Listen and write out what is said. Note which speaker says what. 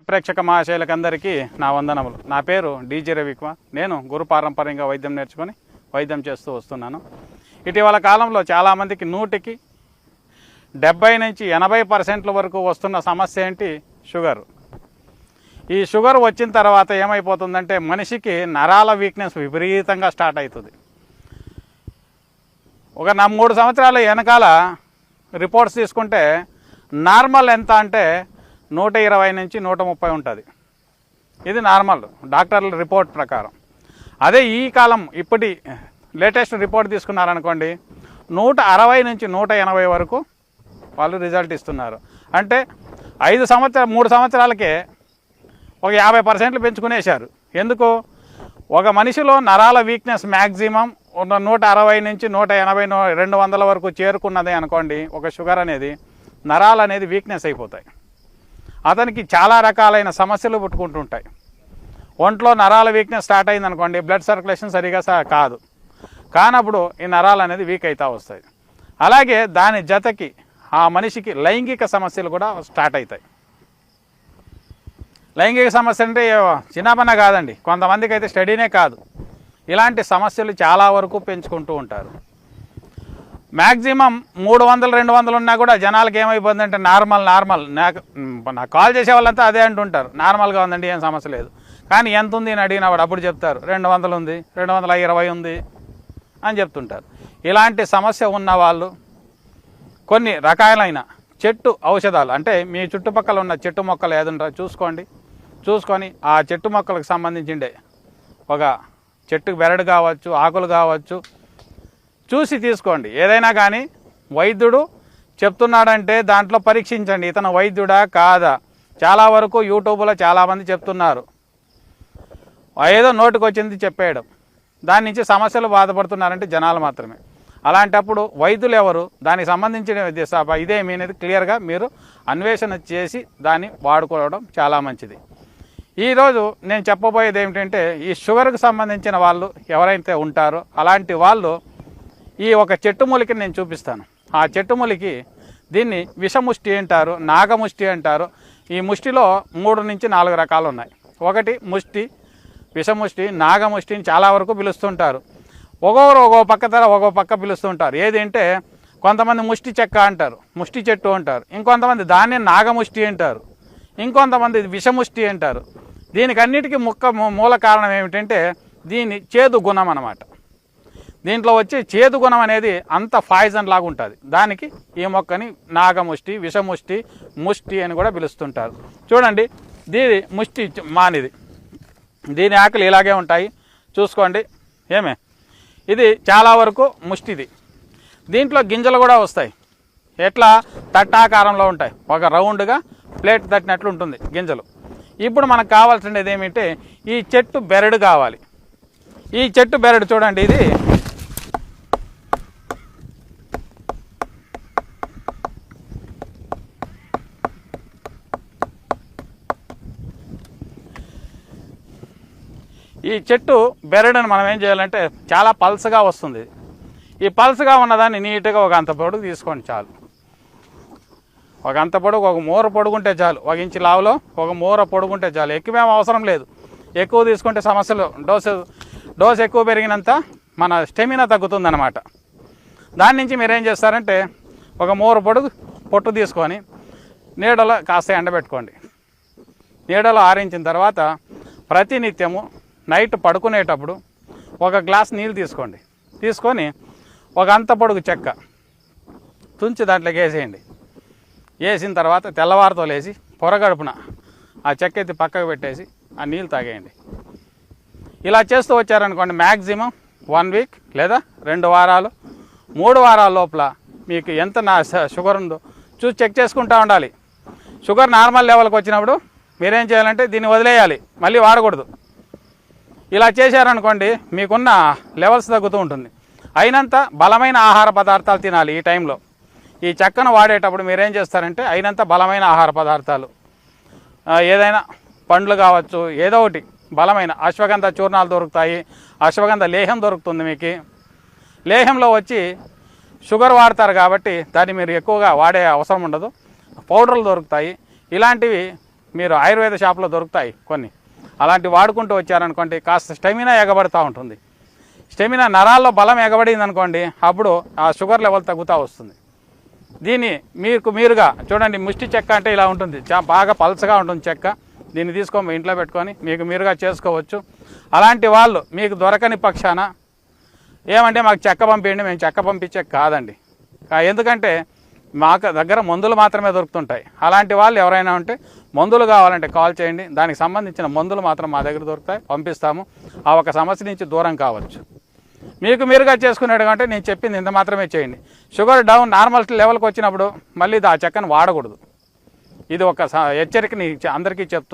Speaker 1: ప్రేక్షక మహాశయులకందరికీ నా వందనములు. నా పేరు డీజీ రవికుమార్. నేను గురు పారంపర్యంగా వైద్యం నేర్చుకొని వైద్యం చేస్తూ వస్తున్నాను. ఇటీవల కాలంలో చాలామందికి 100కి 70 నుంచి 80% వరకు వస్తున్న సమస్య ఏంటి? షుగర్. ఈ షుగర్ వచ్చిన తర్వాత ఏమైపోతుందంటే మనిషికి నరాల వీక్నెస్ విపరీతంగా స్టార్ట్ అవుతుంది. ఒక 3 సంవత్సరాల వెనకాల రిపోర్ట్స్ తీసుకుంటే నార్మల్ ఎంత అంటే 120 నుంచి 130 ఉంటుంది. ఇది నార్మల్ డాక్టర్ల రిపోర్ట్ ప్రకారం. అదే ఈ కాలం ఇప్పటి లేటెస్ట్ రిపోర్ట్ తీసుకున్నారనుకోండి 160 నుంచి 180 వరకు వాళ్ళు రిజల్ట్ ఇస్తున్నారు. అంటే 3 సంవత్సరాలకే ఒక 50% పెంచుకునేశారు. ఎందుకు? ఒక మనిషిలో నరాల వీక్నెస్ మ్యాక్సిమం 160 నుంచి 180 200 వరకు చేరుకున్నదే అనుకోండి, ఒక షుగర్ అనేది నరాలు అనేది వీక్నెస్ అయిపోతాయి. అతనికి చాలా రకాలైన సమస్యలు పుట్టుకుంటుంటాయి. ఒంట్లో నరాల వీక్నెస్ స్టార్ట్ అయింది అనుకోండి, బ్లడ్ సర్క్యులేషన్ సరిగా కాదు, కానప్పుడు ఈ నరాలు అనేది వీక్ అవుతూ వస్తాయి. అలాగే దాని జతకి ఆ మనిషికి లైంగిక సమస్యలు కూడా స్టార్ట్ అవుతాయి. లైంగిక సమస్య అంటే చిన్నపన్న కాదండి, కొంతమందికి అయితే స్టడీనే కాదు. ఇలాంటి సమస్యలు చాలా వరకు పెంచుకుంటూ ఉంటారు. మ్యాక్సిమం 300-200 ఉన్నా కూడా జనాలకి ఏమైపోతుందంటే నార్మల్ నాకు కాల్ చేసే వాళ్ళంతా అదే అంటుంటారు, నార్మల్గా ఉందండి, ఏం సమస్య లేదు. కానీ ఎంత ఉంది అని అడిగినప్పుడు అప్పుడు చెప్తారు 200 ఉంది, 220 ఉంది అని చెప్తుంటారు. ఇలాంటి సమస్య ఉన్న వాళ్ళు కొన్ని రకాలైన చెట్టు ఔషధాలు, అంటే మీ చుట్టుపక్కల ఉన్న చెట్టు మొక్కలు ఏదుంటో చూసుకొని ఆ చెట్టు మొక్కలకు సంబంధించిండే ఒక చెట్టుకు బెరడు కావచ్చు, ఆకులు కావచ్చు, చూసి తీసుకోండి. ఏదైనా కానీ వైద్యుడు చెప్తున్నాడంటే దాంట్లో పరీక్షించండి, ఇతను వైద్యుడా కాదా. చాలా వరకు యూట్యూబ్లో చాలామంది చెప్తున్నారు, ఏదో నోటికి వచ్చింది చెప్పేయడం, దాని నుంచి సమస్యలు బాధపడుతున్నారంటే జనాలు మాత్రమే. అలాంటప్పుడు వైద్యులు ఎవరు, దానికి సంబంధించిన ఇదేమి అనేది క్లియర్గా మీరు అన్వేషణ చేసి దాన్ని వాడుకోవడం చాలా మంచిది. ఈరోజు నేను చెప్పబోయేది ఏమిటంటే, ఈ షుగర్కి సంబంధించిన వాళ్ళు ఎవరైతే ఉంటారో అలాంటి వాళ్ళు ఈ ఒక చెట్టు మూలికని నేను చూపిస్తాను. ఆ చెట్టు మూలికి దీన్ని విషముష్టి అంటారు, నాగముష్టి అంటారు. ఈ ముష్టిలో 3 నుంచి 4 రకాలు ఉన్నాయి. ఒకటి ముష్టి, విషముష్టి, నాగముష్టిని చాలా వరకు పిలుస్తుంటారు. ఒక్కో పక్క పిలుస్తుంటారు. ఏదంటే కొంతమంది ముష్టి చెక్క అంటారు, ముష్టి చెట్టు అంటారు. ఇంకొంతమంది దాన్ని నాగముష్టి అంటారు, ఇంకొంతమంది విషముష్టి అంటారు. దీనికి అన్నిటికీ మూల కారణం ఏమిటంటే దీని చేదు గుణం అన్నమాట. దీంట్లో వచ్చి చేదు గుణం అనేది అంత పాయిజన్ లాగా ఉంటుంది. దానికి ఈ మొక్కని నాగముష్టి, విషముష్టి, ముష్టి అని కూడా పిలుస్తుంటారు. చూడండి, దీని ముష్టి మానిది, దీని ఆకులు ఇలాగే ఉంటాయి, చూసుకోండి. ఇది చాలా వరకు ముష్టిది. దీంట్లో గింజలు కూడా వస్తాయి. ఎట్లా? తట్టాకారంలో ఉంటాయి, ఒక రౌండ్గా ప్లేట్ తట్టినట్లు ఉంటుంది గింజలు. ఇప్పుడు మనకు కావాల్సినది ఏమిటంటే ఈ చెట్టు బెరడు కావాలి. ఈ చెట్టు బెరడు చూడండి, ఇది ఈ చెట్టు బెరడుని మనం ఏం చేయాలంటే చాలా పల్సగా వస్తుంది. ఈ పల్సగా ఉన్నదాన్ని నీట్గా ఒక అంత పొడుగు తీసుకోండి చాలు. ఒక అంత పొడుగు, ఒక మూర పొడుగుంటే చాలు. 1 ఇంచు లావులో ఒక మూర పొడుగుంటే చాలు. ఎక్కువేం అవసరం లేదు. ఎక్కువ తీసుకుంటే సమస్యలు, డోసు ఎక్కువ పెరిగినంత మన స్టెమినా తగ్గుతుందన్నమాట. దాని నుంచి మీరు ఏం చేస్తారంటే ఒక మూర పొట్టు తీసుకొని నీడలో కాస్త ఎండబెట్టుకోండి. నీడలో ఆరించిన తర్వాత ప్రతినిత్యము నైట్ పడుకునేటప్పుడు ఒక గ్లాస్ నీళ్ళు తీసుకొని ఒక అంత పొడుగు చెక్క తుంచి దాంట్లోకి వేసేయండి. వేసిన తర్వాత తెల్లవారితో లేచి పొరగడుపున ఆ చెక్క ఎత్తి పక్కకు పెట్టేసి ఆ నీళ్ళు తాగేయండి. ఇలా చేస్తూ వచ్చారనుకోండి, మ్యాక్సిమం 1 వీక్ లేదా 2 వారాలు 3 వారాల లోపల మీకు ఎంత షుగర్ ఉందో చూసి చెక్ చేసుకుంటూ ఉండాలి. షుగర్ నార్మల్ లెవెల్కి వచ్చినప్పుడు మీరేం చేయాలంటే దీన్ని వదిలేయాలి, మళ్ళీ వాడకూడదు. ఇలా చేశారనుకోండి మీకున్న లెవెల్స్ తగ్గుతూ ఉంటుంది. అయినంత బలమైన ఆహార పదార్థాలు తినాలి. ఈ టైంలో ఈ చెక్కను వాడేటప్పుడు మీరేం చేస్తారంటే అయినంత బలమైన ఆహార పదార్థాలు, ఏదైనా పండ్లు కావచ్చు, ఏదో ఒకటి బలమైన అశ్వగంధ చూర్ణాలు దొరుకుతాయి, అశ్వగంధ లేహం దొరుకుతుంది. మీకు లేహంలో వచ్చి షుగర్ వాడతారు కాబట్టి దాన్ని మీరు ఎక్కువగా వాడే అవసరం ఉండదు. పౌడర్లు దొరుకుతాయి. ఇలాంటివి మీరు ఆయుర్వేద షాప్లో దొరుకుతాయి కొన్ని. అలాంటి వాడుకుంటూ వచ్చారనుకోండి కాస్త స్టెమినా ఎగబడుతూ ఉంటుంది. స్టెమినా నరాల్లో బలం ఎగబడింది అనుకోండి, అప్పుడు ఆ షుగర్ లెవెల్ తగ్గుతూ వస్తుంది. దీన్ని మీరుగా చూడండి, ముష్టి చెక్క అంటే ఇలా ఉంటుంది, బాగా పల్చగా ఉంటుంది చెక్క. దీన్ని తీసుకొని ఇంట్లో పెట్టుకొని మీరుగా చేసుకోవచ్చు. అలాంటి వాళ్ళు మీకు దొరకని పక్షాన ఏమంటే మాకు చెక్క పంపించండి, మేము చెక్క పంపించే కాదండి. ఎందుకంటే మాకు దగ్గర మందులు మాత్రమే దొరుకుతుంటాయి. అలాంటి వాళ్ళు ఎవరైనా ఉంటే మందులు కావాలంటే కాల్ చేయండి, దానికి సంబంధించిన మందులు మాత్రం మా దగ్గర దొరుకుతాయి, పంపిస్తాము. ఆ ఒక సమస్య నుంచి దూరం కావచ్చు. మీరుగా చేసుకునేటంటే నేను చెప్పింది ఇంత మాత్రమే చేయండి. షుగర్ డౌన్ నార్మల్ లెవెల్కి వచ్చినప్పుడు మళ్ళీ ఆ చెక్కను వాడకూడదు. ఇది ఒక హెచ్చరిక అందరికీ చెప్తూ